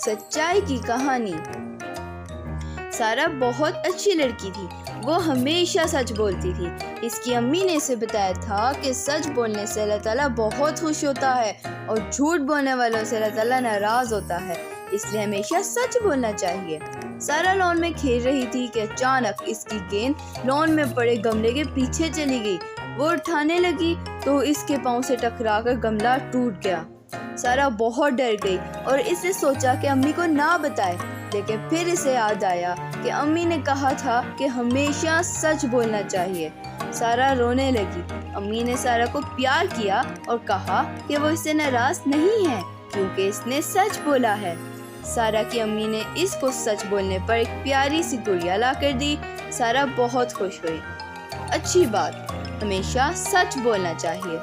سچائی کی کہانی۔ سارہ بہت اچھی لڑکی تھی، وہ ہمیشہ سچ بولتی تھی۔ اس کی امی نے اسے بتایا تھا کہ سچ بولنے سے اللہ تعالیٰ بہت خوش ہوتا ہے اور جھوٹ بولنے والوں سے اللہ تعالیٰ ناراض ہوتا ہے، اس لیے ہمیشہ سچ بولنا چاہیے۔ سارہ لان میں کھیل رہی تھی کہ اچانک اس کی گیند لان میں پڑے گملے کے پیچھے چلی گئی۔ وہ اٹھانے لگی تو اس کے پاؤں سے ٹکرا کر گملہ ٹوٹ گیا۔ سارہ بہت ڈر گئی اور اس نے سوچا کہ امی کو نہ بتائے، لیکن پھر اسے یاد آیا کہ امی نے کہا تھا کہ ہمیشہ سچ بولنا چاہیے۔ سارہ رونے لگی۔ امی نے سارہ کو پیار کیا اور کہا کہ وہ اس سے ناراض نہیں ہے کیونکہ اس نے سچ بولا ہے۔ سارہ کی امی نے اس کو سچ بولنے پر ایک پیاری سی گڑیا لا کر دی۔ سارہ بہت خوش ہوئی۔ اچھی بات، ہمیشہ سچ بولنا چاہیے۔